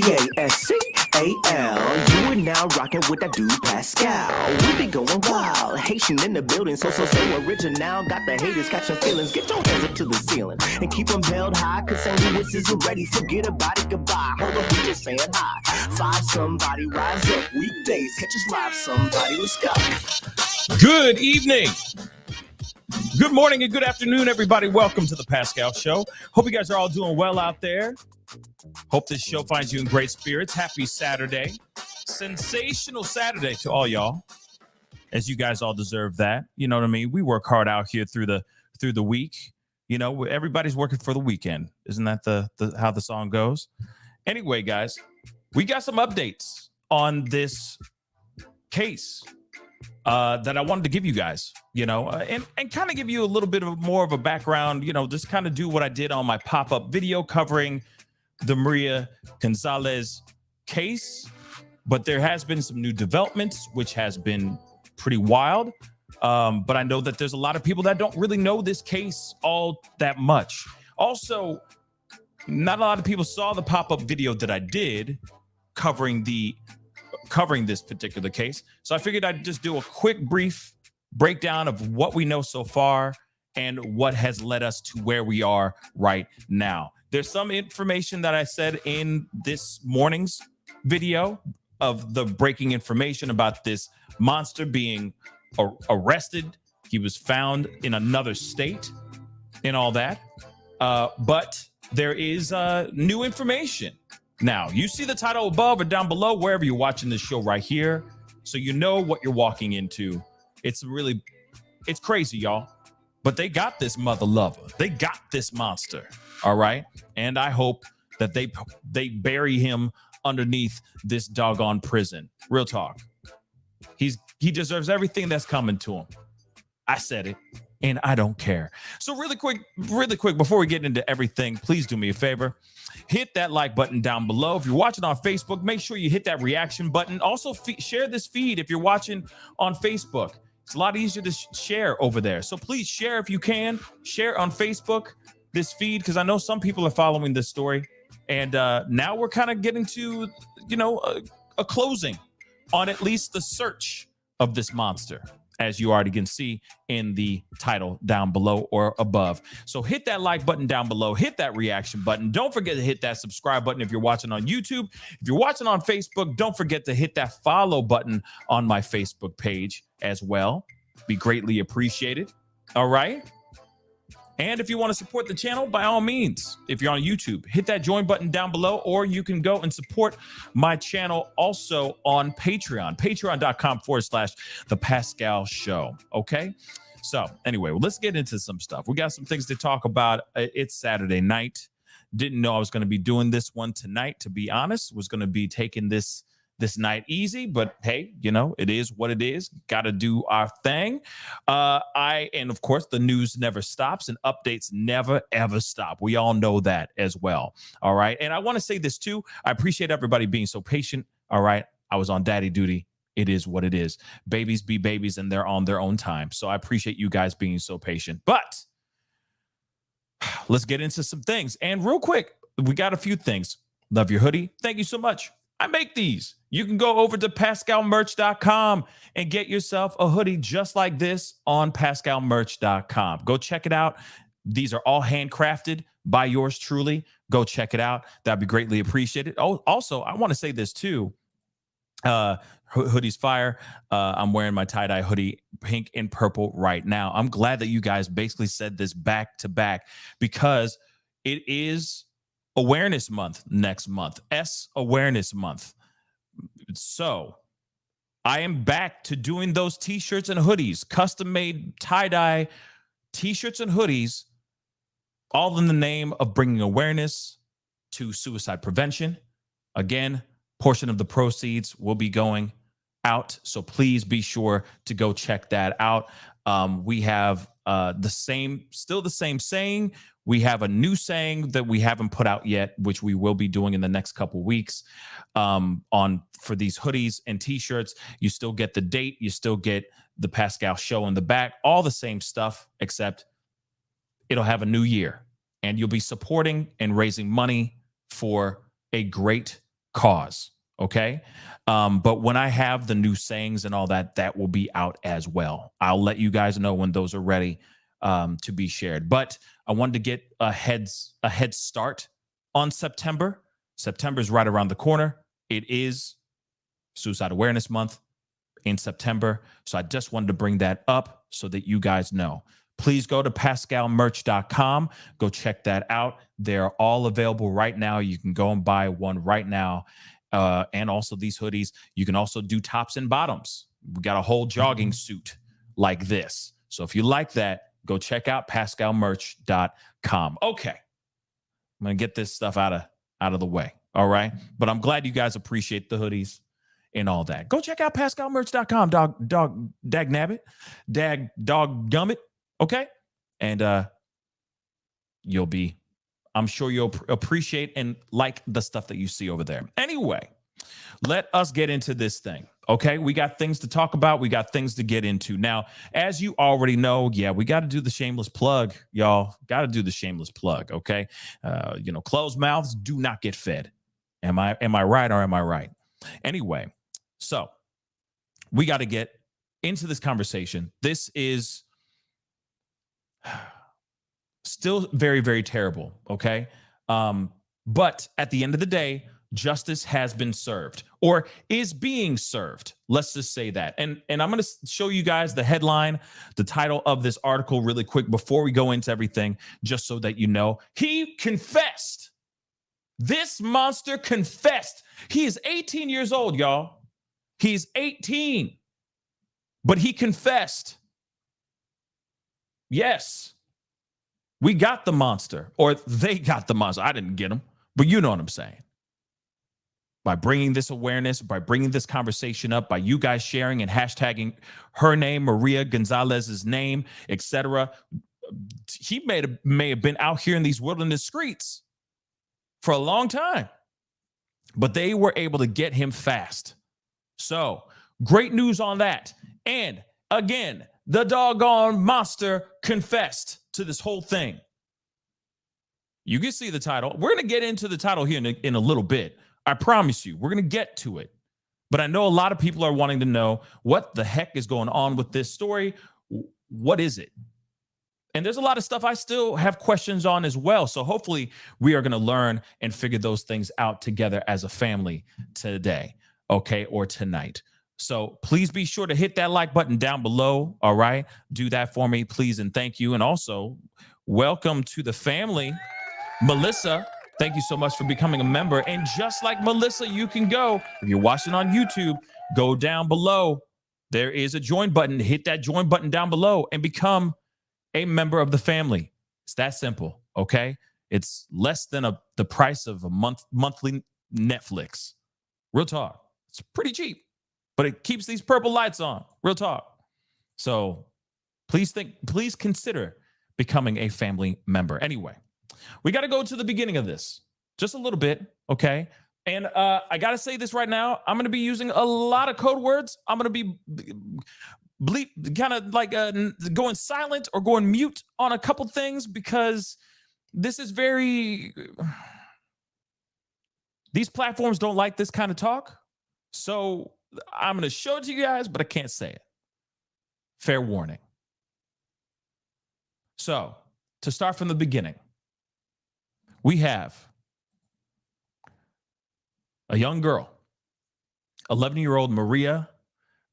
thepascal. You are now rocking with that dude Pascal. We be going wild, Haitian in the building, so original. Got the haters catching feelings. Get your hands up to the ceiling and keep them held high, cause St. Louis isn't ready. Forget about it, goodbye. Hold on, we just saying hi. Five somebody, rise up. Weekdays, catch us live somebody. Let's go. Good evening. Good morning and good afternoon, everybody. Welcome to the Pascal Show. Hope you guys are all doing well out there. Hope this show finds you in great spirits. Happy Saturday. Sensational Saturday to all y'all, as you guys all deserve that. You know what I mean? We work hard out here through the week. You know, everybody's working for the weekend. Isn't that the how the song goes? Anyway, guys, we got some updates on this case that I wanted to give you guys, you know, and kind of give you a little bit of more of a background, you know, just kind of do what I did on my pop-up video covering the Maria Gonzalez case. But there has been some new developments, which has been pretty wild. But I know that there's a lot of people that don't really know this case all that much. Also, not a lot of people saw the pop-up video that I did covering this particular case. So I figured I'd just do a quick, brief breakdown of what we know so far and what has led us to where we are right now. There's some information that I said in this morning's video of the breaking information about this monster being arrested. He was found in another state and all that. But there is new information. Now, you see the title above or down below, wherever you're watching this show right here. So you know what you're walking into. It's crazy, y'all. But they got this mother lover. They got this monster. All right. And I hope that they bury him underneath this doggone prison. Real talk. He deserves everything that's coming to him. I said it, and I don't care. So really quick, before we get into everything, please do me a favor. Hit that like button down below. If you're watching on Facebook, make sure you hit that reaction button. Also, share this feed if you're watching on Facebook. It's a lot easier to share over there. So please share if you can. Share on Facebook this feed, because I know some people are following this story. And now we're kind of getting to, you know, a closing on at least the search of this monster, as you already can see in the title down below or above. So hit that like button down below, hit that reaction button. Don't forget to hit that subscribe button if you're watching on YouTube. If you're watching on Facebook, don't forget to hit that follow button on my Facebook page as well. Be greatly appreciated. All right. And if you want to support the channel, by all means, if you're on YouTube, hit that join button down below, or you can go and support my channel also on Patreon, patreon.com/thepascalshow. Okay. So anyway, let's get into some stuff. We got some things to talk about. It's Saturday night. Didn't know I was going to be doing this one tonight, to be honest. Was going to be taking this night easy, but hey, you know, it is what it is. Got to do our thing. And of course, the news never stops and updates never, ever stop. We all know that as well. All right. And I want to say this too. I appreciate everybody being so patient. All right. I was on daddy duty. It is what it is. Babies be babies and they're on their own time. So I appreciate you guys being so patient. But let's get into some things. And real quick, we got a few things. Love your hoodie. Thank you so much. I make these. You can go over to pascalmerch.com and get yourself a hoodie just like this on pascalmerch.com. Go check it out. These are all handcrafted by yours truly. Go check it out. That'd be greatly appreciated. Oh, also, I want to say this too. Hoodie's fire. I'm wearing my tie-dye hoodie, pink and purple right now. I'm glad that you guys basically said this back to back, because it is Awareness Month next month. Awareness Month. So I am back to doing those t-shirts and hoodies, custom-made tie-dye t-shirts and hoodies, all in the name of bringing awareness to suicide prevention. Again, portion of the proceeds will be going out, so please be sure to go check that out. We have still the same saying. We have a new saying that we haven't put out yet, which we will be doing in the next couple weeks. For these hoodies and t-shirts, you still get the date, you still get the Pascal Show in the back, all the same stuff, except it'll have a new year, and you'll be supporting and raising money for a great cause. Okay. But when I have the new sayings and all that, that will be out as well. I'll let you guys know when those are ready to be shared. But I wanted to get a head start on September. September is right around the corner. It is Suicide Awareness Month in September. So I just wanted to bring that up so that you guys know. Please go to pascalmerch.com. Go check that out. They're all available right now. You can go and buy one right now. And also these hoodies. You can also do tops and bottoms. We got a whole jogging suit like this. So if you like that, go check out pascalmerch.com. Okay. I'm going to get this stuff out of the way. All right. But I'm glad you guys appreciate the hoodies and all that. Go check out pascalmerch.com, dag nabbit, dog gummit. Okay. And I'm sure you'll appreciate and like the stuff that you see over there. Anyway, let us get into this thing. Okay. We got things to talk about. We got things to get into. Now, as you already know, we got to do the shameless plug, y'all. Got to do the shameless plug. Okay. Closed mouths do not get fed. Am I right or am I right? Anyway, so we got to get into this conversation. This is still very, very terrible. Okay. But at the end of the day, justice has been served or is being served. Let's just say that. And I'm going to show you guys the headline, the title of this article really quick before we go into everything, just so that you know. He confessed. This monster confessed. He is 18 years old, y'all. He's 18, but he confessed. Yes. We got the monster, or they got the monster. I didn't get him, but you know what I'm saying. By bringing this awareness, by bringing this conversation up, by you guys sharing and hashtagging her name, Maria Gonzalez's name, etc. He may have been out here in these wilderness streets for a long time, but they were able to get him fast. So great news on that. And again, the doggone monster confessed to this whole thing. You can see the title. We're going to get into the title here in a little bit. I promise you, we're going to get to it. But I know a lot of people are wanting to know what the heck is going on with this story. What is it? And there's a lot of stuff I still have questions on as well. So hopefully we are going to learn and figure those things out together as a family today, okay, or tonight. So please be sure to hit that like button down below. All right. Do that for me, please. And thank you. And also welcome to the family, Melissa. Thank you so much for becoming a member. And just like Melissa, you can go, if you're watching on YouTube, go down below. There is a join button. Hit that join button down below and become a member of the family. It's that simple. Okay. It's less than the price of a monthly Netflix. Real talk. It's pretty cheap, but it keeps these purple lights on. Real talk. So please consider becoming a family member. Anyway, we got to go to the beginning of this just a little bit. Okay. And I got to say this right now. I'm going to be using a lot of code words. I'm going to be kind of like going silent or going mute on a couple things because this is these platforms don't like this kind of talk. So I'm going to show it to you guys, but I can't say it. Fair warning. So to start from the beginning, we have a young girl, 11-year-old Maria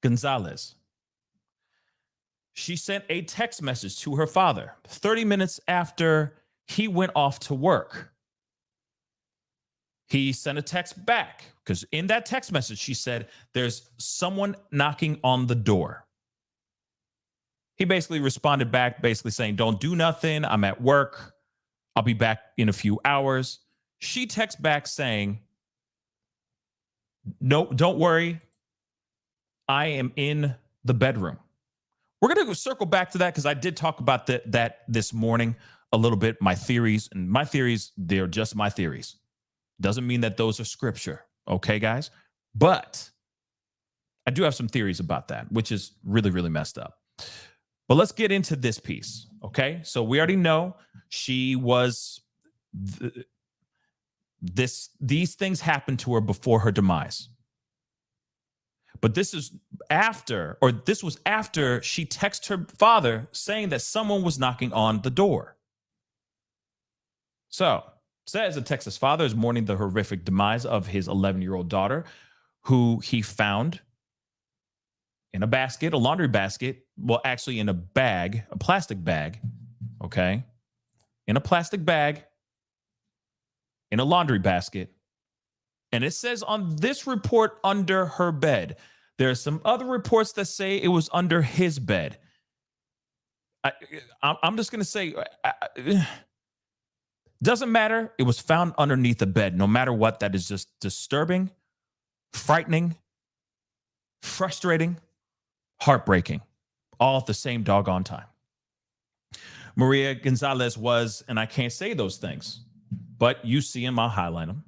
Gonzalez. She sent a text message to her father 30 minutes after he went off to work. He sent a text back because in that text message, she said, there's someone knocking on the door. He basically responded back, basically saying, don't do nothing. I'm at work. I'll be back in a few hours. She texts back saying, no, don't worry. I am in the bedroom. We're going to circle back to that because I did talk about that this morning a little bit, my theories. And my theories, they're just my theories. Doesn't mean that those are scripture. Okay, guys? But I do have some theories about that, which is really, really messed up. But let's get into this piece. Okay? So we already know she was These things happened to her before her demise. But this was after she texted her father saying that someone was knocking on the door. So, says the Texas father is mourning the horrific demise of his 11-year-old daughter, who he found in a basket, a laundry basket. Well, actually in a bag, a plastic bag, okay? In a plastic bag, in a laundry basket. And it says on this report under her bed. There are some other reports that say it was under his bed. I'm just going to say, doesn't matter. It was found underneath the bed. No matter what, that is just disturbing, frightening, frustrating, heartbreaking, all at the same doggone time. Maria Gonzalez was, and I can't say those things, but you see him, I'll highlight them.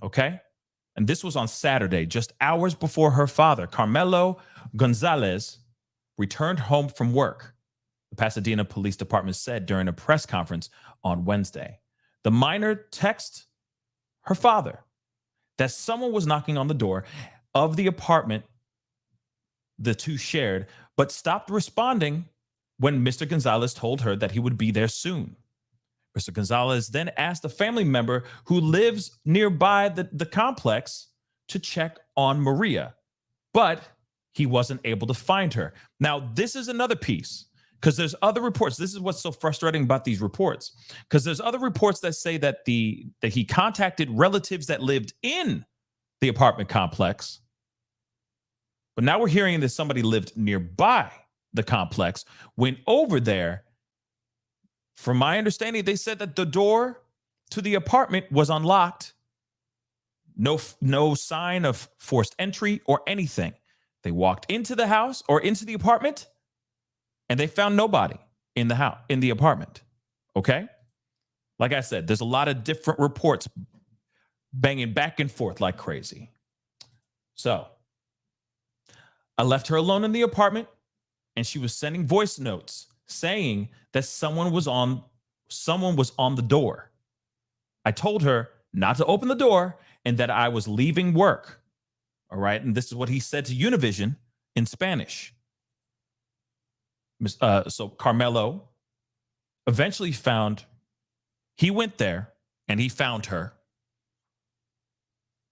Okay? And this was on Saturday, just hours before her father, Carmelo Gonzalez, returned home from work, the Pasadena Police Department said during a press conference on Wednesday. The minor texted her father that someone was knocking on the door of the apartment the two shared, but stopped responding when Mr. Gonzalez told her that he would be there soon. Mr. Gonzalez then asked a family member who lives nearby the complex to check on Maria, but he wasn't able to find her. Now, this is another piece, because there's other reports. This is what's so frustrating about these reports, because there's other reports that say that he contacted relatives that lived in the apartment complex. But now we're hearing that somebody lived nearby the complex, went over there. From my understanding, they said that the door to the apartment was unlocked. No sign of forced entry or anything. They walked into the house or into the apartment, and they found nobody in the house, in the apartment. Okay? Like I said, there's a lot of different reports banging back and forth like crazy. So I left her alone in the apartment, and she was sending voice notes saying that someone was on the door. I told her not to open the door and that I was leaving work. All right. And this is what he said to Univision in Spanish. So Carmelo eventually he went there and he found her.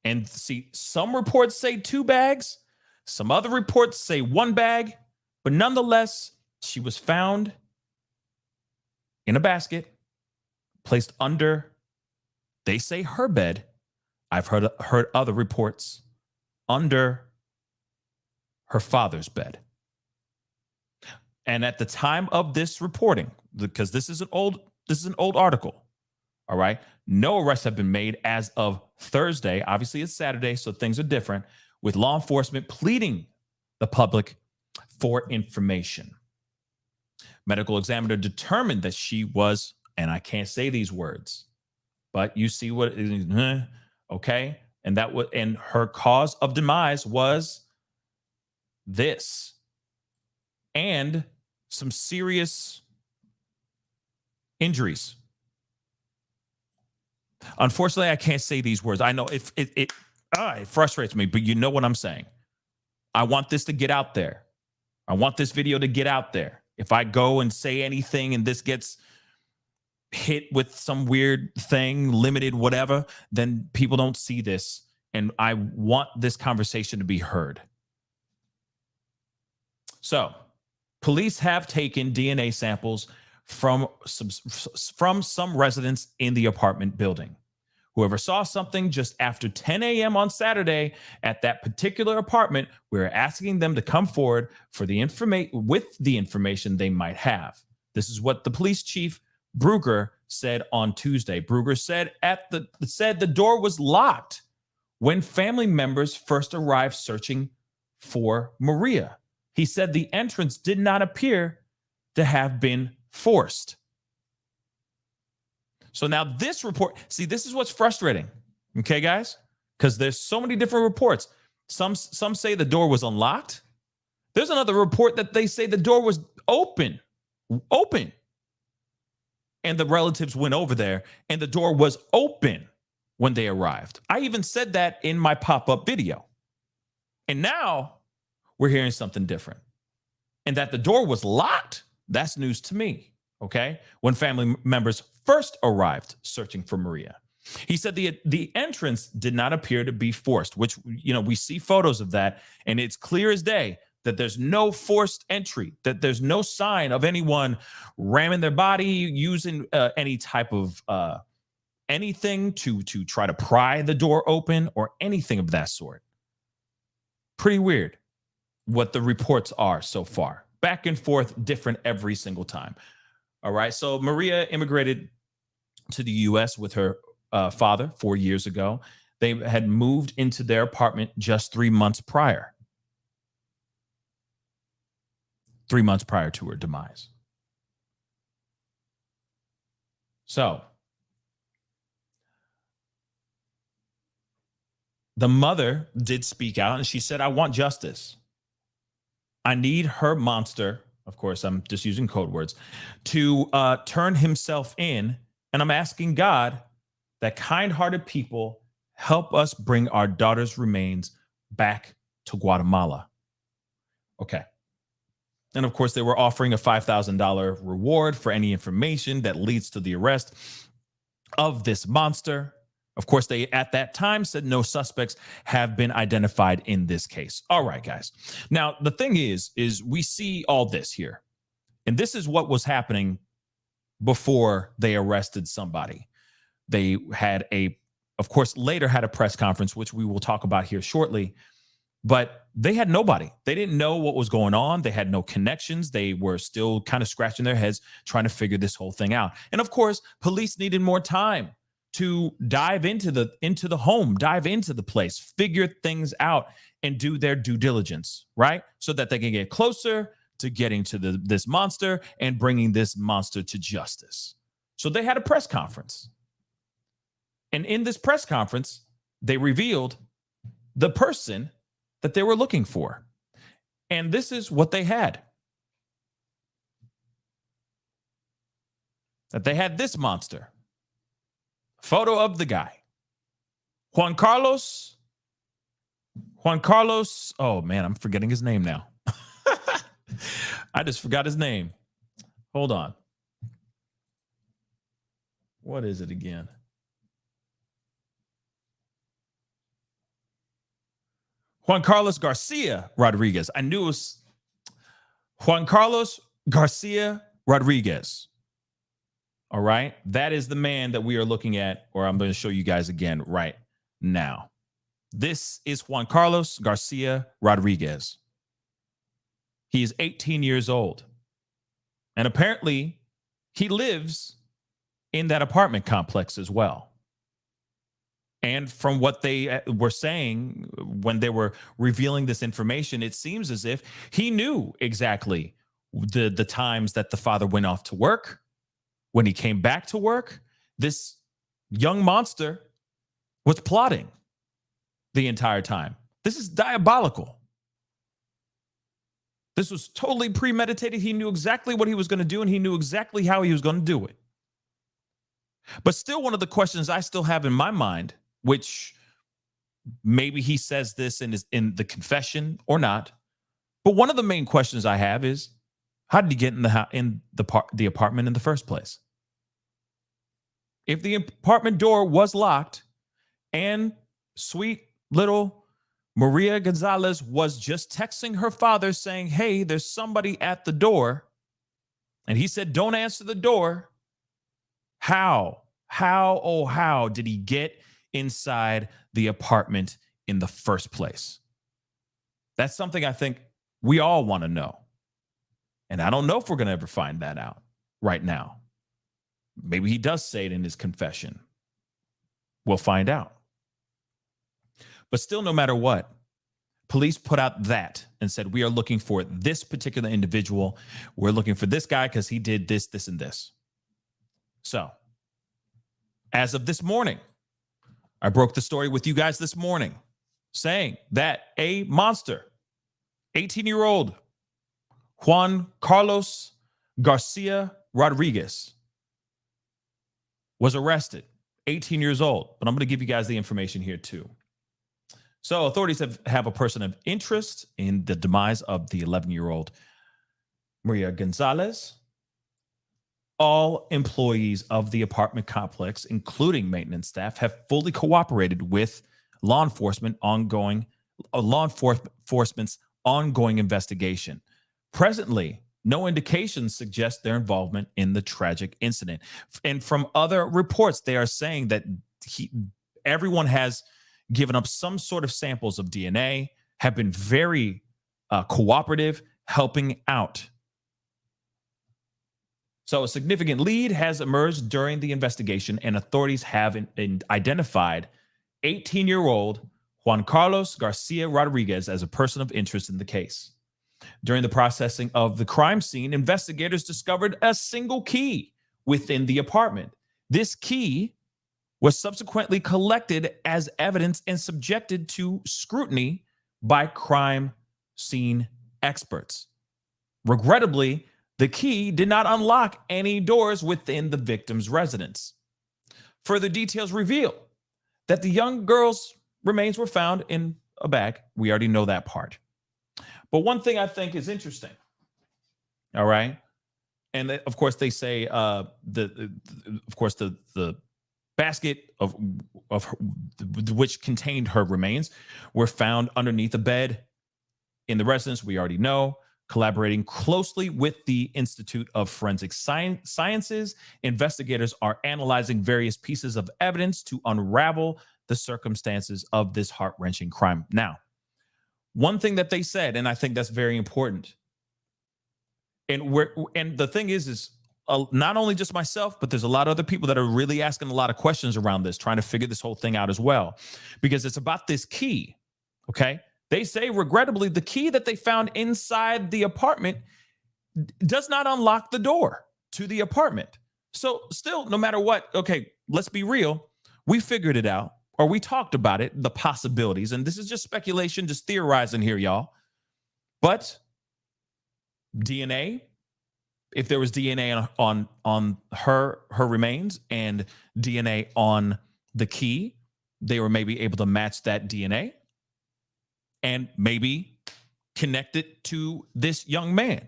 And see, some reports say 2 bags. Some other reports say 1 bag. But nonetheless, she was found in a basket, placed under, they say, her bed. I've heard other reports, under her father's bed. And at the time of this reporting, because this is an old article, all right, no arrests have been made as of Thursday. Obviously, it's Saturday, so things are different, with law enforcement pleading the public for information. Medical examiner determined that she was, and I can't say these words, but you see what, okay? And her cause of demise was this, and some serious injuries. Unfortunately, I can't say these words. I know it frustrates me, but you know what I'm saying. I want this to get out there. I want this video to get out there. If I go and say anything and this gets hit with some weird thing, limited, whatever, then people don't see this. And I want this conversation to be heard. So, police have taken DNA samples from some residents in the apartment building. Whoever saw something just after 10 a.m. on Saturday at that particular apartment, we're asking them to come forward for the information they might have. This is what the police chief Brugger said on Tuesday. Brugger said the door was locked when family members first arrived searching for Maria. He said the entrance did not appear to have been forced. So now this report, see, this is what's frustrating. Okay, guys? Because there's so many different reports. Some say the door was unlocked. There's another report that they say the door was open. And the relatives went over there and the door was open. when they arrived. I even said that in my pop-up video. And now we're hearing something different. And that the door was locked, that's news to me, okay? When family members first arrived searching for Maria. He said the entrance did not appear to be forced, which, we see photos of that, and it's clear as day that there's no forced entry, that there's no sign of anyone ramming their body, using any type of anything to try to pry the door open or anything of that sort. Pretty weird what the reports are so far. Back and forth, different every single time. All right. So Maria immigrated to the U.S. with her father 4 years ago. They had moved into their apartment just 3 months prior. 3 months prior to her demise. So the mother did speak out, and she said, I want justice. I need her monster, of course, I'm just using code words, to turn himself in. And I'm asking God that kind-hearted people help us bring our daughter's remains back to Guatemala. Okay. And of course, they were offering a $5,000 reward for any information that leads to the arrest of this monster. Of course, they at that time said no suspects have been identified in this case. All right, guys. Now, the thing is we see all this here. And this is what was happening before they arrested somebody. They had of course, later had a press conference, which we will talk about here shortly. But they had nobody. They didn't know what was going on. They had no connections. They were still kind of scratching their heads trying to figure this whole thing out. And of course, police needed more time to dive into the home, dive into the place, figure things out, and do their due diligence, right? So that they can get closer to getting to this monster and bringing this monster to justice. So they had a press conference. And in this press conference, they revealed the person that they were looking for. And this is what they had. That they had this monster. Photo of the guy. Juan Carlos. Oh man, I'm forgetting his name now. I just forgot his name. Hold on. What is it again? Juan Carlos Garcia Rodriguez. I knew it was Juan Carlos Garcia Rodriguez. All right. That is the man that we are looking at, or I'm going to show you guys again right now. This is Juan Carlos Garcia Rodriguez. He is 18 years old. And apparently he lives in that apartment complex as well. And from what they were saying when they were revealing this information, it seems as if he knew exactly the times that the father went off to work. When he came back to work, this young monster was plotting the entire time. This is diabolical. This was totally premeditated. He knew exactly what he was going to do, and he knew exactly how he was going to do it. But still, one of the questions I still have in my mind, which maybe he says this in the confession or not, but one of the main questions I have is, how did he get in the apartment in the first place? If the apartment door was locked and sweet little Maria Gonzalez was just texting her father saying, hey, there's somebody at the door, and he said, don't answer the door, how did he get inside the apartment in the first place? That's something I think we all want to know. And I don't know if we're going to ever find that out right now. Maybe he does say it in his confession. We'll find out. But still, no matter what, police put out that and said, we are looking for this particular individual. We're looking for this guy because he did this, this, and this. So, as of this morning, I broke the story with you guys this morning, saying that a monster, 18-year-old Juan Carlos Garcia Rodriguez, was arrested 18 years old. But I'm going to give you guys the information here too. So authorities have a person of interest in the demise of the 11-year-old Maria Gonzalez. All employees of the apartment complex, including maintenance staff, have fully cooperated with law enforcement's ongoing investigation. Presently, no indications suggest their involvement in the tragic incident. And from other reports, they are saying that everyone has given up some sort of samples of DNA, have been very cooperative, helping out. So a significant lead has emerged during the investigation, and authorities have identified 18-year-old Juan Carlos Garcia Rodriguez as a person of interest in the case. During the processing of the crime scene, investigators discovered a single key within the apartment. This key was subsequently collected as evidence and subjected to scrutiny by crime scene experts. Regrettably, the key did not unlock any doors within the victim's residence. Further details reveal that the young girl's remains were found in a bag. We already know that part. But one thing I think is interesting, all right, and of course they say the basket of which contained her remains were found underneath a bed in the residence. We already know. Collaborating closely with the Institute of Forensic Sciences, investigators are analyzing various pieces of evidence to unravel the circumstances of this heart-wrenching crime. Now, one thing that they said, and I think that's very important, and the thing is not only just myself, but there's a lot of other people that are really asking a lot of questions around this, trying to figure this whole thing out as well, because it's about this key, okay? They say, regrettably, the key that they found inside the apartment does not unlock the door to the apartment. So still, no matter what, okay, let's be real. We figured it out, or we talked about it, the possibilities. And this is just speculation, just theorizing here, y'all. But DNA, if there was DNA on her remains and DNA on the key, they were maybe able to match that DNA and maybe connect it to this young man.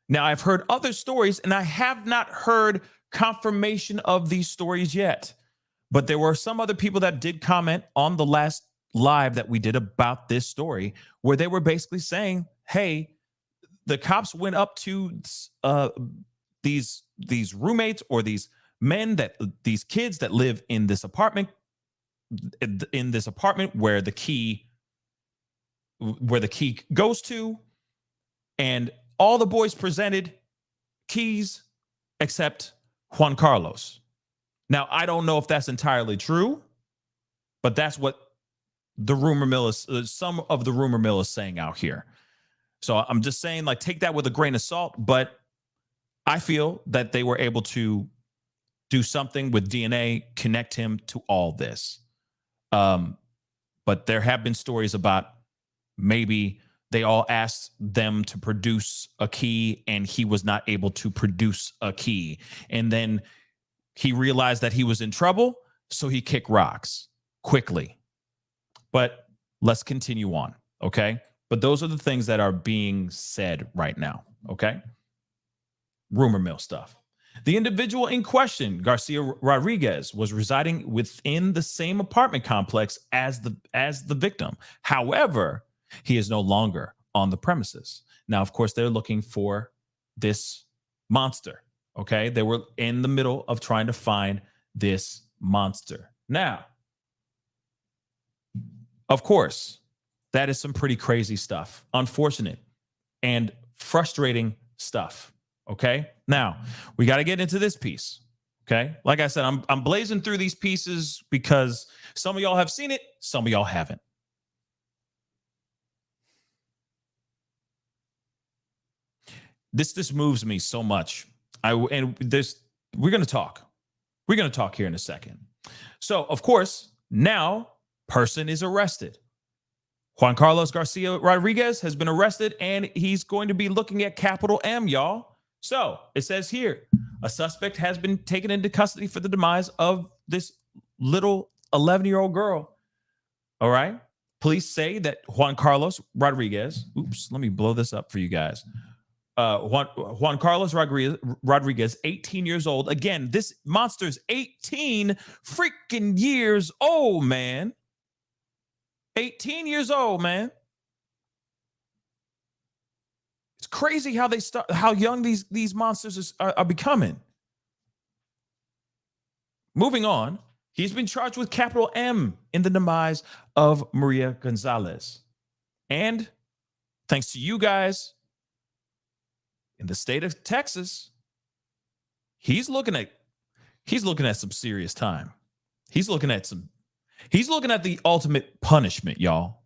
Now, I've heard other stories, and I have not heard confirmation of these stories yet. But there were some other people that did comment on the last live that we did about this story, where they were basically saying, hey, the cops went up to these roommates or these kids that live in this apartment where the key goes to, and all the boys presented keys except Juan Carlos. Now, I don't know if that's entirely true, but that's what the rumor mill is, some of the rumor mill is saying out here. So I'm just saying, like, take that with a grain of salt, but I feel that they were able to do something with DNA, connect him to all this. But there have been stories about maybe they all asked them to produce a key and he was not able to produce a key. And then he realized that he was in trouble, so he kicked rocks quickly. But let's continue on, okay? But those are the things that are being said right now, okay? Rumor mill stuff. The individual in question, Garcia Rodriguez, was residing within the same apartment complex as the victim. However, he is no longer on the premises. Now, of course, they're looking for this monster, okay? They were in the middle of trying to find this monster. Now, of course, that is some pretty crazy stuff, unfortunate and frustrating stuff, okay? Now, we got to get into this piece, okay? Like I said, I'm blazing through these pieces because some of y'all have seen it, some of y'all haven't. This moves me so much. We're going to talk. We're going to talk here in a second. So, of course, now person is arrested. Juan Carlos Garcia Rodriguez has been arrested, and he's going to be looking at capital M, y'all. So it says here, a suspect has been taken into custody for the demise of this little 11-year-old girl. All right. Police say that Juan Carlos Rodriguez, let me blow this up for you guys. Juan Carlos Rodriguez, 18 years old. Again, this monster's 18 freaking years old, man. 18 years old, man. It's crazy how young these monsters are becoming. Moving on, he's been charged with capital M in the demise of Maria Gonzalez. And thanks to you guys, in the state of Texas, he's looking at some serious time. He's looking at the ultimate punishment, y'all.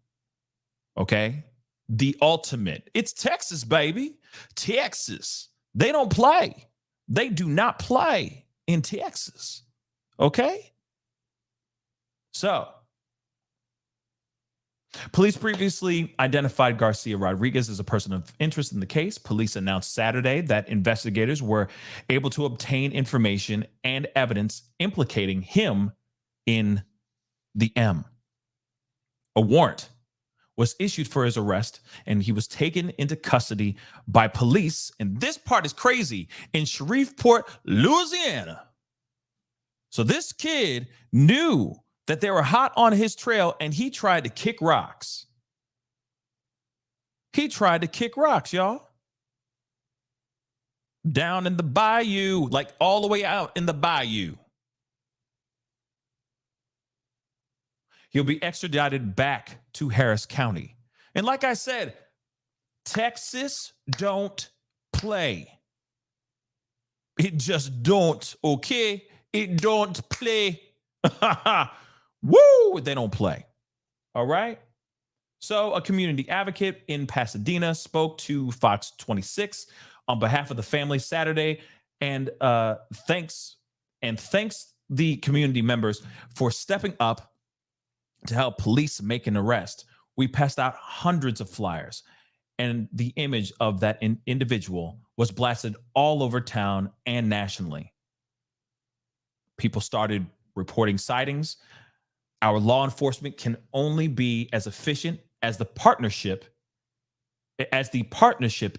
Okay? The ultimate. It's Texas, baby. Texas. They don't play. They do not play in Texas. Okay? So, police previously identified Garcia Rodriguez as a person of interest in the case. Police announced Saturday that investigators were able to obtain information and evidence implicating him in the M. A warrant was issued for his arrest, and he was taken into custody by police, and this part is crazy, in Shreveport, Louisiana. So this kid knew that they were hot on his trail, and he tried to kick rocks. He tried to kick rocks, y'all. Down in the bayou, like all the way out in the bayou. He'll be extradited back to Harris County. And like I said, Texas don't play. It just don't, okay? It don't play. Woo! They don't play. All right? So a community advocate in Pasadena spoke to Fox 26 on behalf of the family Saturday, and thanks the community members for stepping up to help police make an arrest. We passed out hundreds of flyers, and the image of that individual was blasted all over town and nationally. People started reporting sightings. Our law enforcement can only be as efficient as the partnership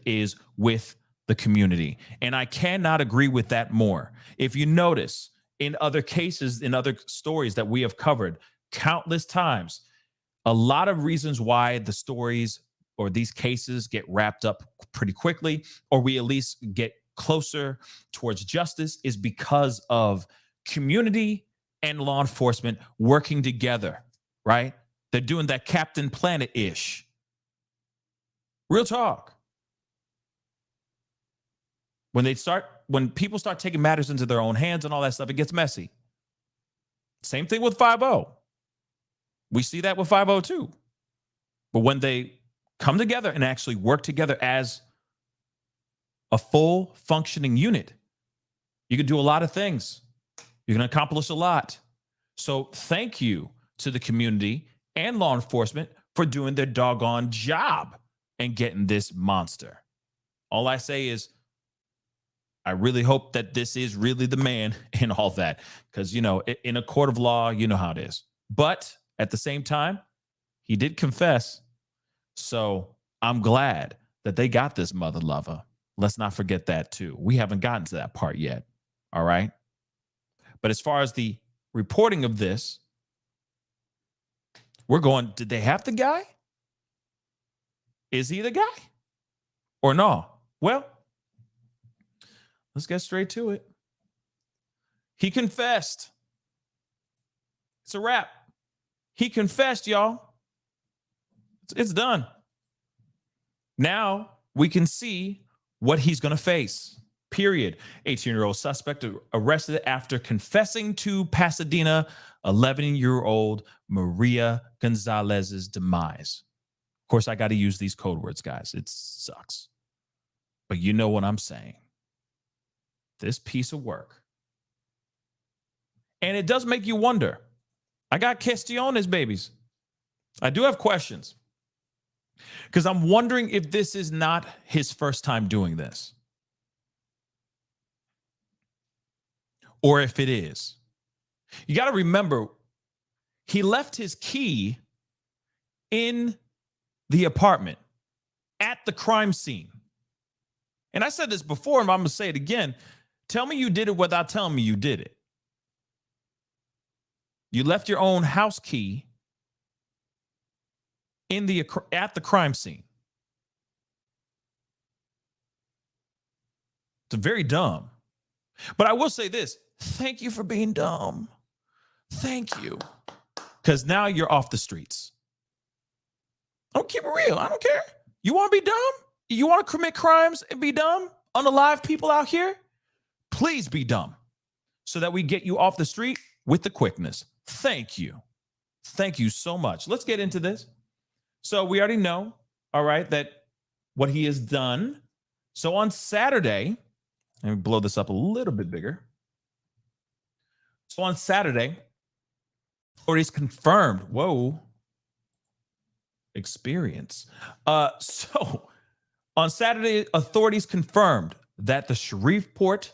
is with the community. And I cannot agree with that more. If you notice in other cases, in other stories that we have covered countless times, a lot of reasons why the stories or these cases get wrapped up pretty quickly, or we at least get closer towards justice, is because of community and law enforcement working together, right? They're doing that Captain Planet-ish. Real talk. When people start taking matters into their own hands and all that stuff, it gets messy. Same thing with 5-0. We see that with 5-0 too. But when they come together and actually work together as a full functioning unit, you can do a lot of things. You can accomplish a lot. So thank you to the community and law enforcement for doing their doggone job and getting this monster. All I say is, I really hope that this is really the man and all that. Because, you know, in a court of law, you know how it is. But at the same time, he did confess. So I'm glad that they got this mother lover. Let's not forget that too. We haven't gotten to that part yet. All right. But as far as the reporting of this, we're going, did they have the guy? Is he the guy? Or no? Well, let's get straight to it. He confessed. It's a wrap. He confessed, y'all. It's done. Now we can see what he's going to face. Period. 18-year-old suspect arrested after confessing to Pasadena 11-year-old Maria Gonzalez's demise. Of course, I got to use these code words, guys. It sucks. But you know what I'm saying. This piece of work. And it does make you wonder. I got questiones, babies. I do have questions. Because I'm wondering if this is not his first time doing this. Or if it is. You got to remember, he left his key in the apartment at the crime scene. And I said this before, and I'm going to say it again. Tell me you did it without telling me you did it. You left your own house key at the crime scene. It's very dumb. But I will say this. Thank you for being dumb. Thank you. Because now you're off the streets. Don't keep it real. I don't care. You want to be dumb? You want to commit crimes and be dumb? Unalive people out here? Please be dumb so that we get you off the street with the quickness. Thank you. Thank you so much. Let's get into this. So we already know, all right, that what he has done. So on Saturday, let me blow this up a little bit bigger. So on Saturday, authorities confirmed, experience. So on Saturday, authorities confirmed that the Shreveport,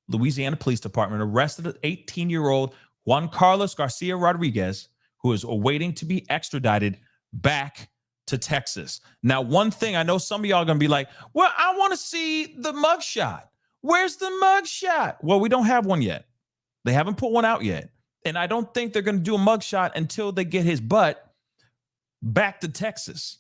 Louisiana Police Department arrested an 18-year-old Juan Carlos Garcia Rodriguez, who is awaiting to be extradited back to Texas. Now, one thing I know some of y'all are going to be like, well, I want to see the mugshot. Where's the mugshot? Well, we don't have one yet. They haven't put one out yet. And I don't think they're going to do a mugshot until they get his butt back to Texas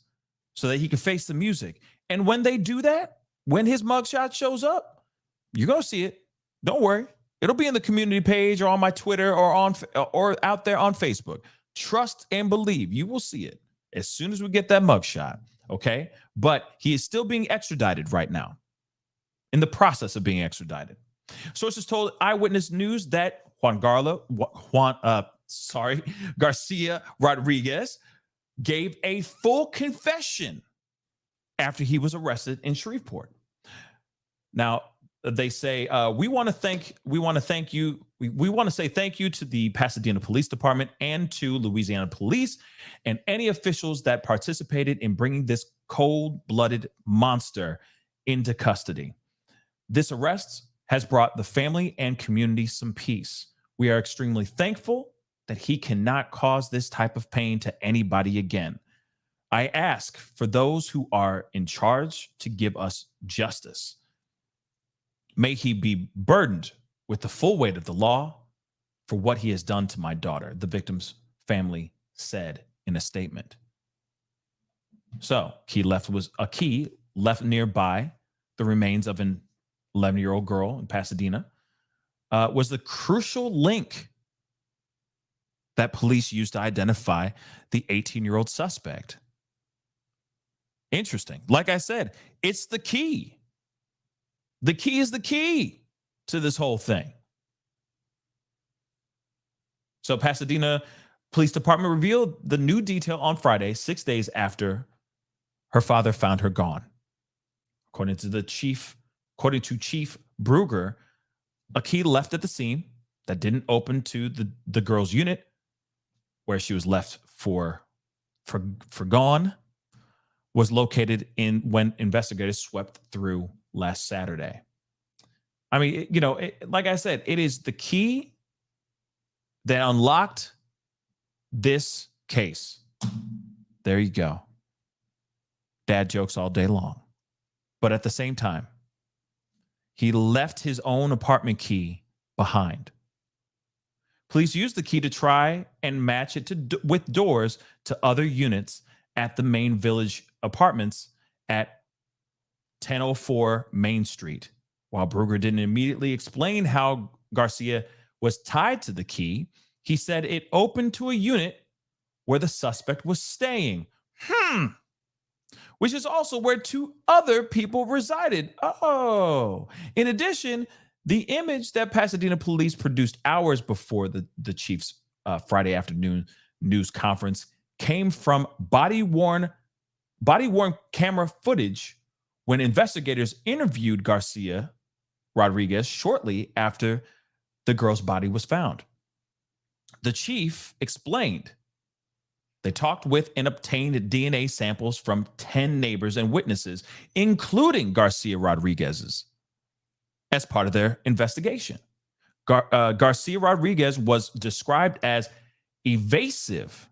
so that he can face the music. And when they do that, when his mugshot shows up, you're going to see it. Don't worry. It'll be in the community page or on my Twitter or out there on Facebook. Trust and believe. You will see it as soon as we get that mugshot. Okay. But he is still being extradited right now, in the process of being extradited. Sources told Eyewitness News that Garcia Rodriguez gave a full confession after he was arrested in Shreveport. Now, they say, we want to say thank you to the Pasadena Police Department and to Louisiana Police and any officials that participated in bringing this cold-blooded monster into custody. This arrest has brought the family and community some peace. We are extremely thankful that he cannot cause this type of pain to anybody again. I ask for those who are in charge to give us justice. May he be burdened with the full weight of the law for what he has done to my daughter, the victim's family said in a statement. So, a key left nearby the remains of an 11-year-old girl in Pasadena was the crucial link that police used to identify the 18-year-old suspect. Interesting. Like I said, it's the key. The key is the key to this whole thing. So Pasadena Police Department revealed the new detail on Friday, 6 days after her father found her gone. According to Chief Brugger, a key left at the scene that didn't open to the girl's unit where she was left for gone was located when investigators swept through last Saturday. I mean, like I said, it is the key that unlocked this case. There you go. Dad jokes all day long. But at the same time, he left his own apartment key behind. Police used the key to try and match it with doors to other units at the main village apartments at 1004 Main Street. While Brugger didn't immediately explain how Garcia was tied to the key, he said it opened to a unit where the suspect was staying. Which is also where two other people resided. Oh. In addition, the image that Pasadena police produced hours before the chief's Friday afternoon news conference came from body-worn camera footage when investigators interviewed Garcia Rodriguez shortly after the girl's body was found. The chief explained they talked with and obtained DNA samples from 10 neighbors and witnesses, including Garcia Rodriguez's, as part of their investigation. Garcia Rodriguez was described as evasive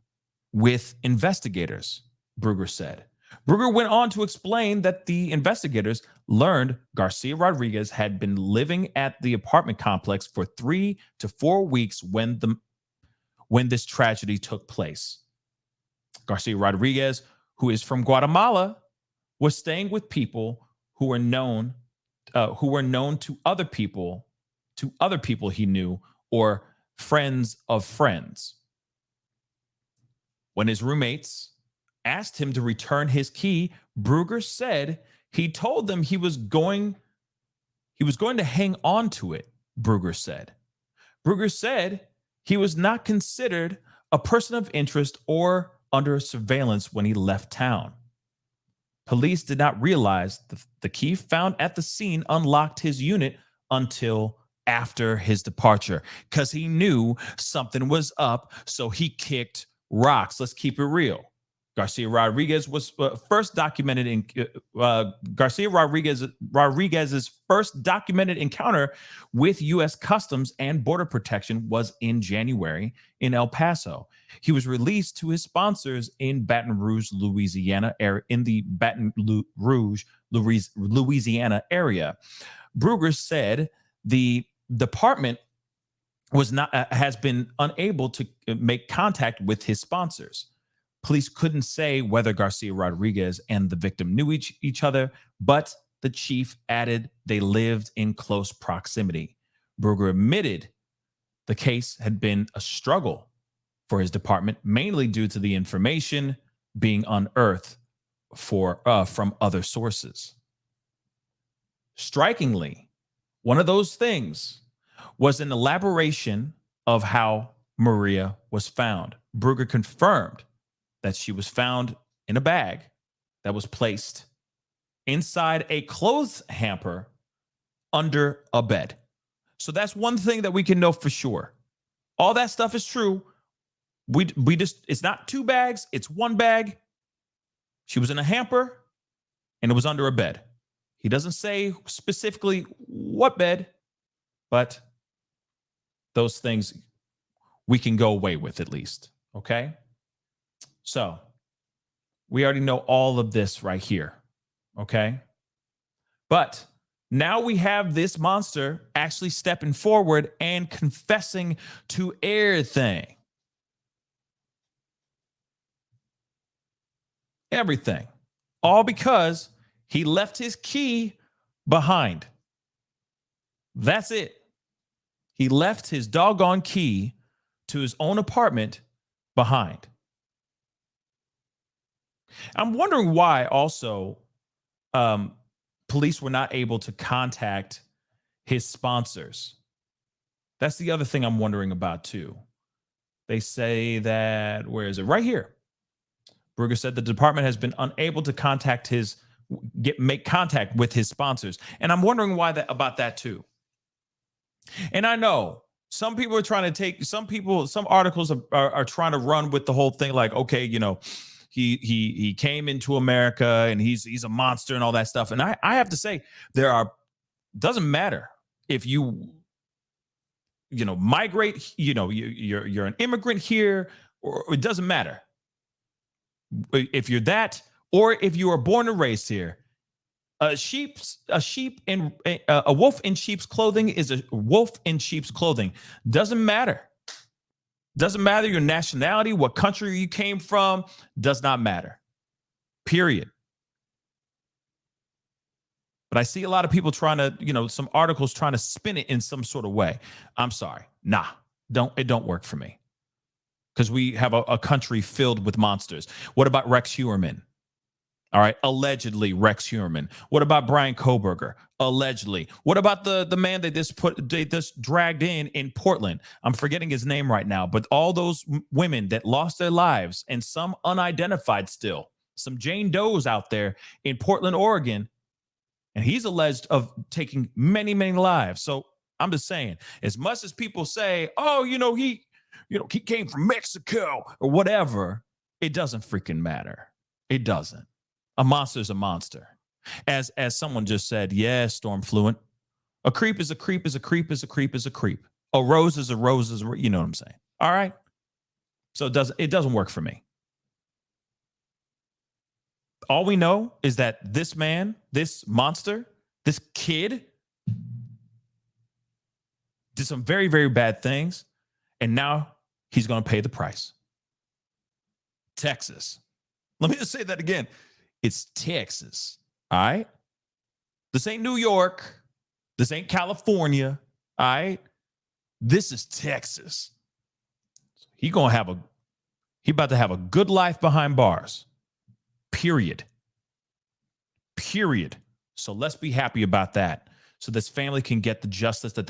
with investigators, Brugger said. Brugger went on to explain that the investigators learned Garcia Rodriguez had been living at the apartment complex for 3 to 4 weeks when this tragedy took place. Garcia Rodriguez, who is from Guatemala, was staying with people who were known to other people he knew or friends of friends. When his roommates asked him to return his key, Brugger said he told them he was going to hang on to it, Brugger said. Brugger said he was not considered a person of interest or under surveillance when he left town. Police did not realize the key found at the scene unlocked his unit until after his departure because he knew something was up, so he kicked rocks. Let's keep it real. Garcia Rodriguez was first documented in Rodriguez's first documented encounter with U.S. Customs and Border Protection was in January in El Paso. He was released to his sponsors in Baton Rouge, Louisiana, Louisiana area. Brugger said the department has been unable to make contact with his sponsors. Police couldn't say whether Garcia Rodriguez and the victim knew each other, but the chief added they lived in close proximity. Brugger admitted the case had been a struggle for his department, mainly due to the information being unearthed from other sources. Strikingly, one of those things was an elaboration of how Maria was found. Brugger confirmed that she was found in a bag that was placed inside a clothes hamper under a bed. So that's one thing that we can know for sure. All that stuff is true. We just, it's not 2 bags, it's 1 bag. She was in a hamper and it was under a bed. He doesn't say specifically what bed, but those things we can go away with at least, okay? So we already know all of this right here, okay? But now we have this monster actually stepping forward and confessing to everything. Everything. All because he left his key behind. That's it. He left his doggone key to his own apartment behind. I'm wondering why also police were not able to contact his sponsors. That's the other thing I'm wondering about too. They say that, where is it? Right here. Brugger said the department has been unable to make contact with his sponsors. And I'm wondering why about that too. And I know some people are trying to take, some articles are trying to run with the whole thing like, okay, you know, he came into America and he's a monster and all that stuff. And I have to say, doesn't matter if you migrate, you're an immigrant here, or it doesn't matter if you're that, or if you are born and raised here. A wolf in sheep's clothing is a wolf in sheep's clothing. Doesn't matter. Doesn't matter your nationality, what country you came from, does not matter. Period. But I see a lot of people trying to, some articles trying to spin it in some sort of way. I'm sorry. Nah, it don't work for me. Because we have a country filled with monsters. What about Rex Heuermann? All right, allegedly Rex Heuermann. What about Brian Koberger? Allegedly. What about the man they just dragged in Portland? I'm forgetting his name right now, but all those women that lost their lives and some unidentified still, some Jane Does out there in Portland, Oregon, and he's alleged of taking many, many lives. So I'm just saying, as much as people say, oh, he came from Mexico or whatever, it doesn't freaking matter. It doesn't. A monster is a monster. As someone just said, yeah, Storm Fluent, a creep is a creep is a creep is a creep is a creep. A rose is a rose is, you know what I'm saying? All right. So it doesn't work for me. All we know is that this man, this monster, this kid did some very, very bad things. And now he's going to pay the price. Texas. Let me just say that again. It's Texas. All right. This ain't New York. This ain't California. All right. This is Texas. He about to have a good life behind bars. Period. So let's be happy about that, so this family can get the justice that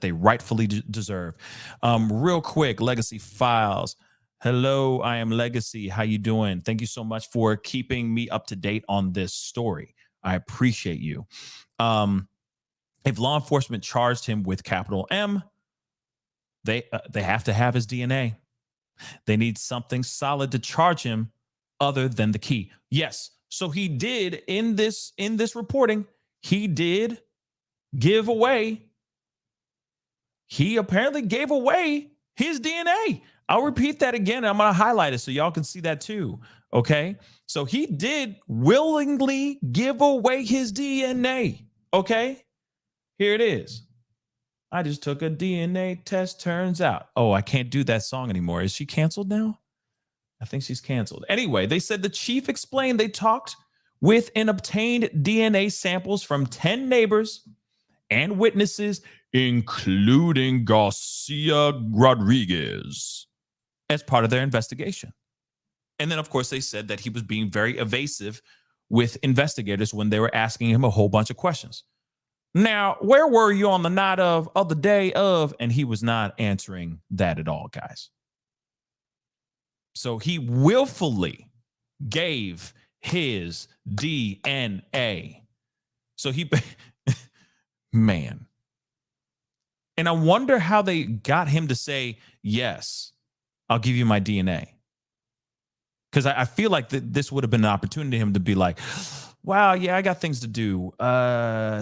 they rightfully deserve. Real quick, Legacy Files. Hello, I am Legacy. How you doing? Thank you so much for keeping me up to date on this story. I appreciate you. If law enforcement charged him with capital M, they have to have his DNA. They need something solid to charge him other than the key. Yes. So he did in this reporting, he did give away. He apparently gave away his DNA. I'll repeat that again. I'm going to highlight it so y'all can see that too. Okay. So he did willingly give away his DNA. Okay. Here it is. I just took a DNA test. Turns out, oh, I can't do that song anymore. Is she canceled now? I think she's canceled. Anyway, they said the chief explained they talked with and obtained DNA samples from 10 neighbors and witnesses, including Garcia Rodriguez, as part of their investigation. And then, of course, they said that he was being very evasive with investigators when they were asking him a whole bunch of questions. Now, where were you on the night of the day of? And he was not answering that at all, guys. So he willfully gave his DNA. So he, man. And I wonder how they got him to say, yes, I'll give you my DNA. Because I feel like this would have been an opportunity for him to be like, wow, yeah, I got things to do.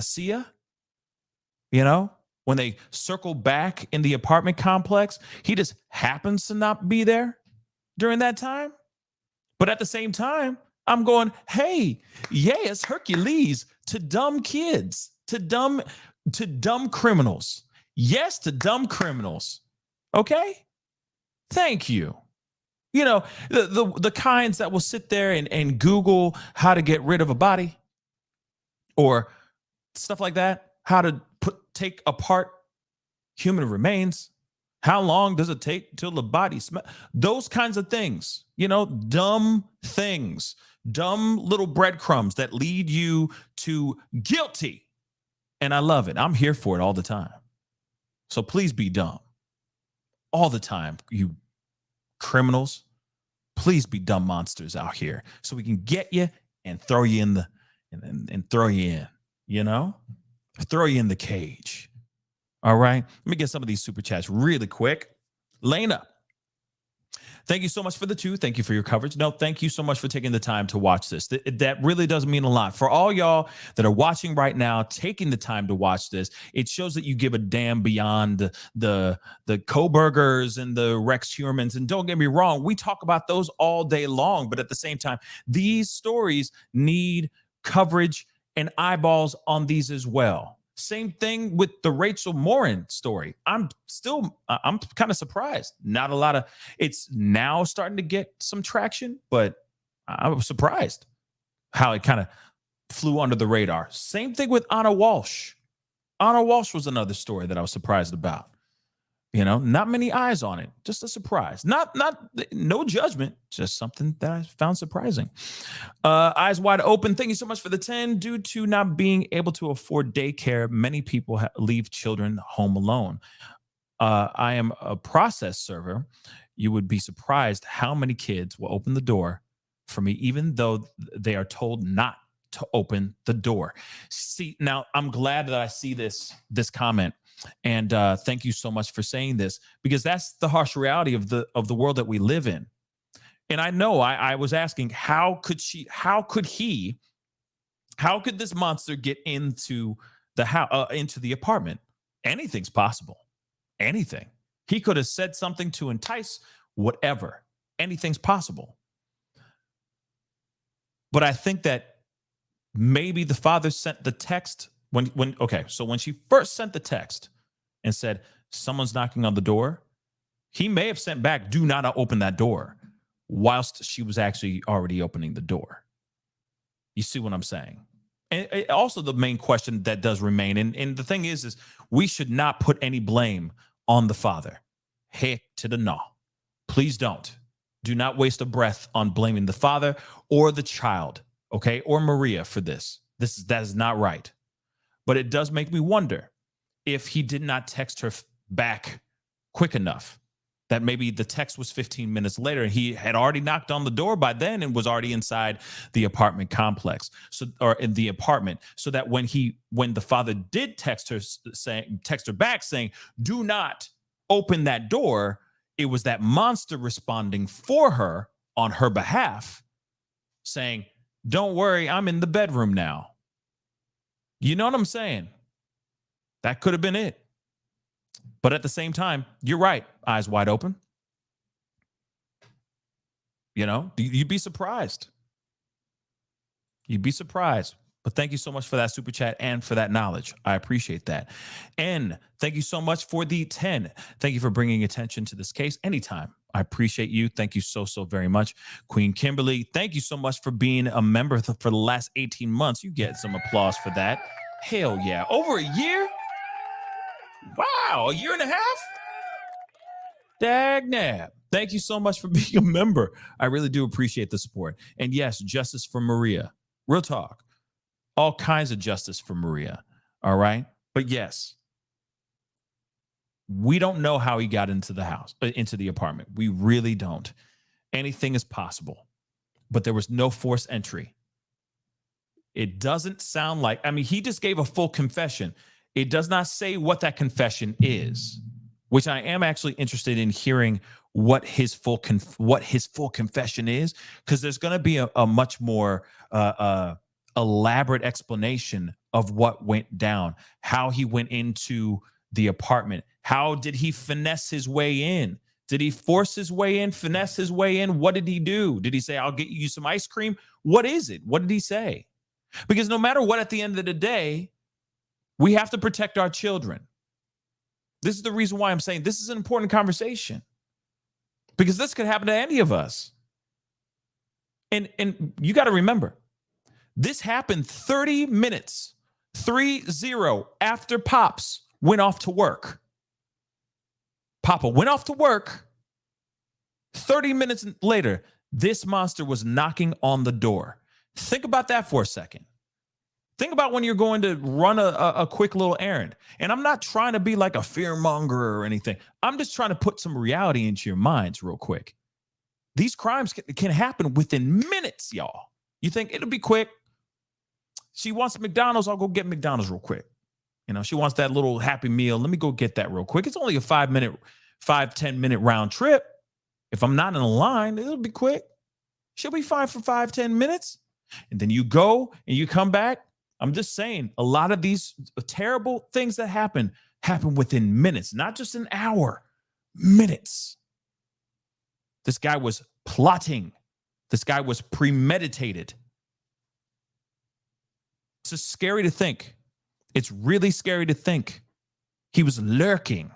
See ya. You know, when they circle back in the apartment complex, he just happens to not be there during that time. But at the same time, I'm going, hey, yes, Hercules to dumb kids, to dumb criminals. Yes, to dumb criminals. Okay? Thank you. You know, the kinds that will sit there and Google how to get rid of a body or stuff like that. How to take apart human remains. How long does it take till the body smells? Those kinds of things, you know, dumb things, dumb little breadcrumbs that lead you to guilty. And I love it. I'm here for it all the time. So please be dumb all the time, you criminals. Please be dumb monsters out here so we can get you and throw you in and throw you in, you know? Throw you in the cage. All right. Let me get some of these super chats really quick. Lena, thank you so much for the 2. Thank you for your coverage. No, thank you so much for taking the time to watch this. That really does mean a lot. For all y'all that are watching right now, taking the time to watch this, it shows that you give a damn beyond the Kobergers and the Rex Hurmans. And don't get me wrong, we talk about those all day long. But at the same time, these stories need coverage and eyeballs on these as well. Same thing with the Rachel Morin story. I'm kind of surprised. Not a lot of, it's now starting to get some traction, but I was surprised how it kind of flew under the radar. Same thing with Anna Walsh. Anna Walsh was another story that I was surprised about. You know, not many eyes on it. Just a surprise. No judgment. Just something that I found surprising. Eyes wide open. Thank you so much for the 10. Due to not being able to afford daycare, many people leave children home alone. I am a process server. You would be surprised how many kids will open the door for me, even though they are told not to open the door. See, now I'm glad that I see this comment. And thank you so much for saying this, because that's the harsh reality of the world that we live in. And I know I was asking, how could this monster get into the house, into the apartment? Anything's possible. anything. He could have said something to entice whatever. Anything's possible. But I think that maybe the father sent the text so when she first sent the text and said, someone's knocking on the door, he may have sent back, do not open that door, whilst she was actually already opening the door. You see what I'm saying? And also the main question that does remain, and the thing is we should not put any blame on the father. Heck to the no. Please don't. Do not waste a breath on blaming the father or the child, okay, or Maria for this. That is not right. But it does make me wonder if he did not text her back quick enough, that maybe the text was 15 minutes later and he had already knocked on the door by then and was already inside the apartment complex, or in the apartment, so that when the father did text her back saying, do not open that door, it was that monster responding for her on her behalf, saying, don't worry, I'm in the bedroom now. You know what I'm saying? That could have been it. But at the same time, you're right. Eyes wide open. You know, you'd be surprised. You'd be surprised. But thank you so much for that super chat and for that knowledge. I appreciate that. And thank you so much for the 10. Thank you for bringing attention to this case anytime. I appreciate you. Thank you so very much. Queen Kimberly, thank you so much for being a member for the last 18 months. You get some applause for that. Hell yeah. Over a year? Wow, a year and a half? Dagnab. Thank you so much for being a member. I really do appreciate the support. And yes, justice for Maria. Real talk. All kinds of justice for Maria. All right? But yes, we don't know how he got into the house, into the apartment. We really don't. Anything is possible. But there was no forced entry. It doesn't sound like, he just gave a full confession. It does not say what that confession is, which I am actually interested in hearing what his full confession is, because there's going to be a much more elaborate explanation of what went down, how he went into the apartment. How did he finesse his way in? Did he force his way in, finesse his way in? What did he do? Did he say, I'll get you some ice cream? What is it? What did he say? Because no matter what, at the end of the day, we have to protect our children. This is the reason why I'm saying this is an important conversation, because this could happen to any of us. And you got to remember, this happened 30 minutes, 30 after Pops went off to work. Papa went off to work. 30 minutes later, this monster was knocking on the door. Think about that for a second. Think about when you're going to run a quick little errand. And I'm not trying to be like a fear monger or anything. I'm just trying to put some reality into your minds real quick. These crimes can happen within minutes, y'all. You think it'll be quick? She wants McDonald's. I'll go get McDonald's real quick. You know, she wants that little Happy Meal. Let me go get that real quick. It's only a 5-10 minute round trip. If I'm not in a line, it'll be quick. She'll be fine for 5-10 minutes. And then you go and you come back. I'm just saying, a lot of these terrible things that happen within minutes, not just an hour, minutes. This guy was plotting. This guy was premeditated. It's just scary to think. It's really scary to think. He was lurking,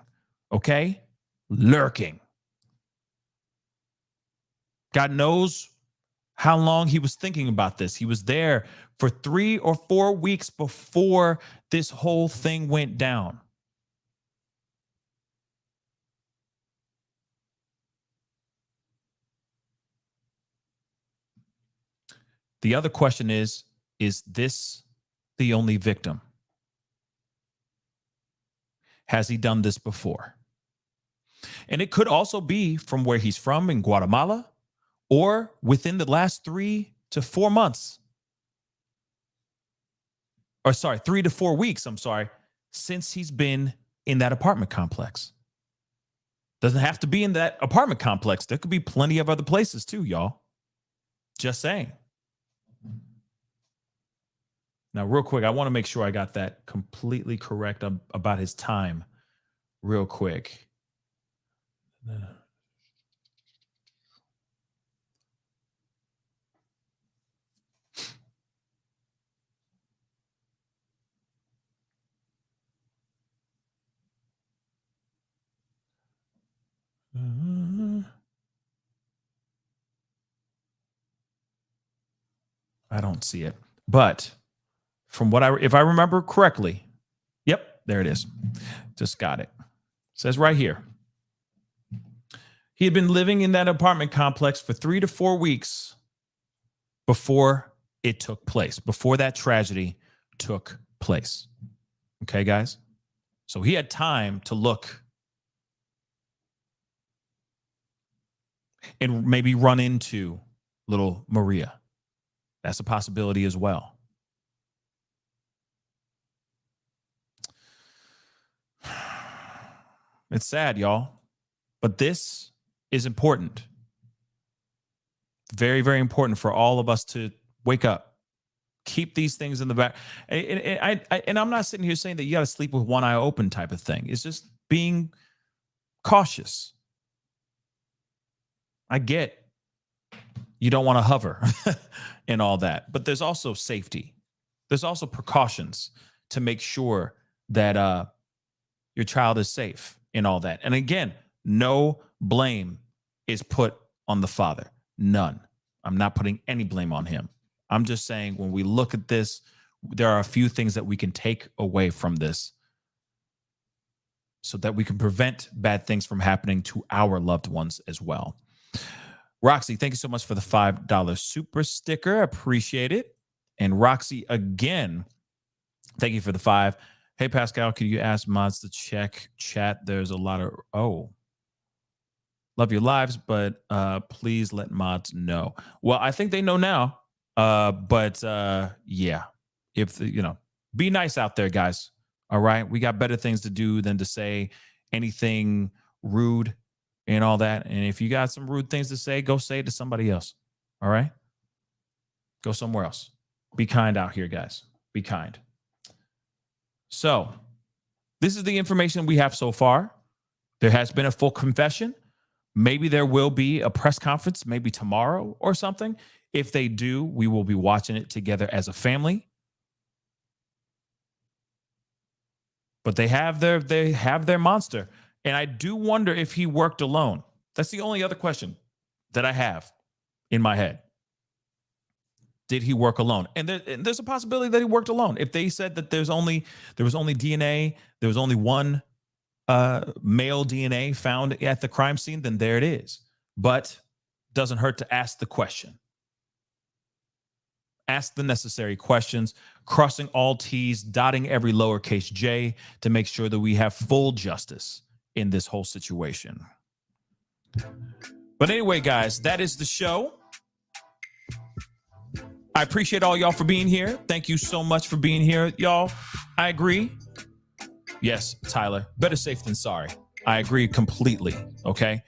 okay? Lurking. God knows how long he was thinking about this. He was there for 3 or 4 weeks before this whole thing went down. The other question is this the only victim? Has he done this before? And it could also be from where he's from in Guatemala, or within the last 3 to 4 months. Or 3 to 4 weeks, since he's been in that apartment complex. Doesn't have to be in that apartment complex. There could be plenty of other places too, y'all. Just saying. Now, real quick, I want to make sure I got that completely correct about his time real quick. I don't see it. But from if I remember correctly, yep, there it is. Just got it. It says right here. He had been living in that apartment complex for 3 to 4 weeks before it took place, before that tragedy took place. Okay, guys? So he had time to look and maybe run into little Maria. That's a possibility as well. It's sad, y'all, but this is important. Very, very important for all of us to wake up. Keep these things in the back. And I'm not sitting here saying that you got to sleep with one eye open type of thing. It's just being cautious. I get you don't want to hover and all that, but there's also safety. There's also precautions to make sure that your child is safe and all that. And again, no blame is put on the father. None. I'm not putting any blame on him. I'm just saying when we look at this, there are a few things that we can take away from this so that we can prevent bad things from happening to our loved ones as well. Roxy, thank you so much for the $5 super sticker. Appreciate it. And Roxy, again, thank you for the 5. Hey, Pascal, could you ask mods to check chat? There's a lot of, love your lives, but please let mods know. Well, I think they know now. But yeah, be nice out there, guys. All right. We got better things to do than to say anything rude and all that. And if you got some rude things to say, go say it to somebody else. All right. Go somewhere else. Be kind out here, guys. Be kind. So this is the information we have so far. There has been a full confession. Maybe there will be a press conference, maybe tomorrow or something. If they do, we will be watching it together as a family. But they have their monster. And I do wonder if he worked alone. That's the only other question that I have in my head. Did he work alone? And there's a possibility that he worked alone. If they said that there was only DNA, there was only one male DNA found at the crime scene, then there it is. But doesn't hurt to ask the question. Ask the necessary questions, crossing all T's, dotting every lowercase j to make sure that we have full justice in this whole situation. But anyway, guys, that is the show. I appreciate all y'all for being here. Thank you so much for being here, y'all. I agree. Yes, Tyler, better safe than sorry. I agree completely. Okay.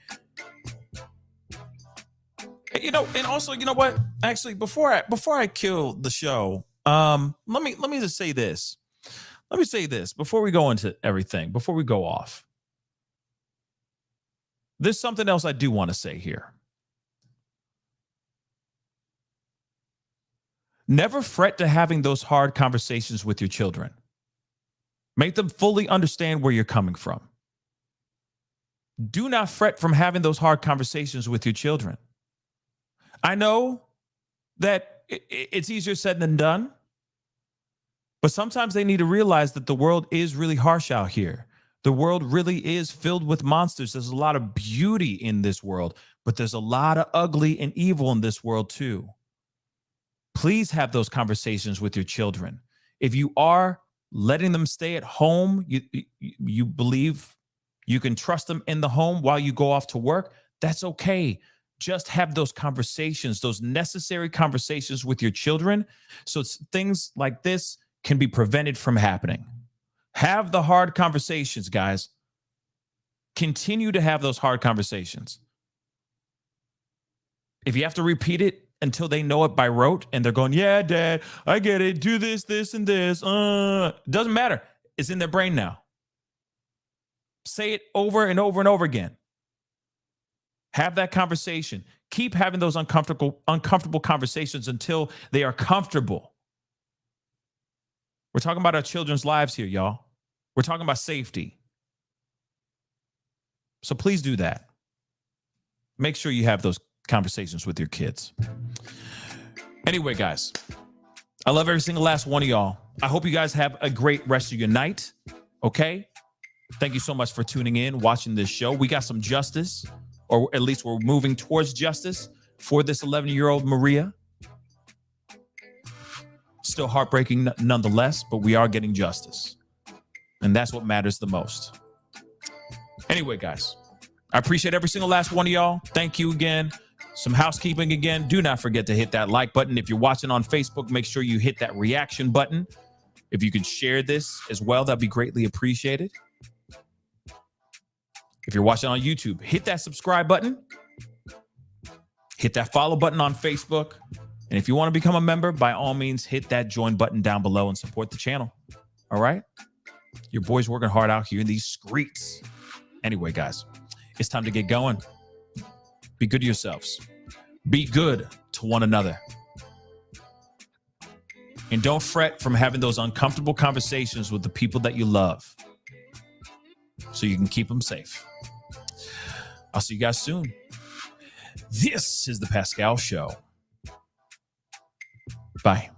And also, you know what? Actually, before I kill the show, let me just say this. Let me say this before we go into everything, before we go off. There's something else I do want to say here. Never fret to having those hard conversations with your children. Make them fully understand where you're coming from. Do not fret from having those hard conversations with your children. I know that it's easier said than done, but sometimes they need to realize that the world is really harsh out here. The world really is filled with monsters. There's a lot of beauty in this world, but there's a lot of ugly and evil in this world too. Please have those conversations with your children. If you are letting them stay at home, you believe you can trust them in the home while you go off to work, that's okay. Just have those conversations, those necessary conversations with your children so things like this can be prevented from happening. Have the hard conversations, guys. Continue to have those hard conversations. If you have to repeat it until they know it by rote and they're going, yeah, Dad, I get it. Do this, this, and this. Doesn't matter. It's in their brain now. Say it over and over and over again. Have that conversation. Keep having those uncomfortable conversations until they are comfortable. We're talking about our children's lives here, y'all. We're talking about safety. So please do that. Make sure you have those conversations with your kids. Anyway, guys, I love every single last one of y'all. I hope you guys have a great rest of your night. Okay? Thank you so much for tuning in, watching this show. We got some justice, or at least we're moving towards justice for this 11-year-old Maria. Still heartbreaking nonetheless, but we are getting justice. And that's what matters the most. Anyway, guys, I appreciate every single last one of y'all. Thank you again. Some housekeeping again. Do not forget to hit that like button. If you're watching on Facebook, make sure you hit that reaction button. If you could share this as well, that'd be greatly appreciated. If you're watching on YouTube, hit that subscribe button. Hit that follow button on Facebook. And if you want to become a member, by all means, hit that join button down below and support the channel. All right? Your boy's working hard out here in these streets. Anyway, guys, it's time to get going. Be good to yourselves. Be good to one another. And don't fret from having those uncomfortable conversations with the people that you love, so you can keep them safe. I'll see you guys soon. This is The Pascal Show. Bye.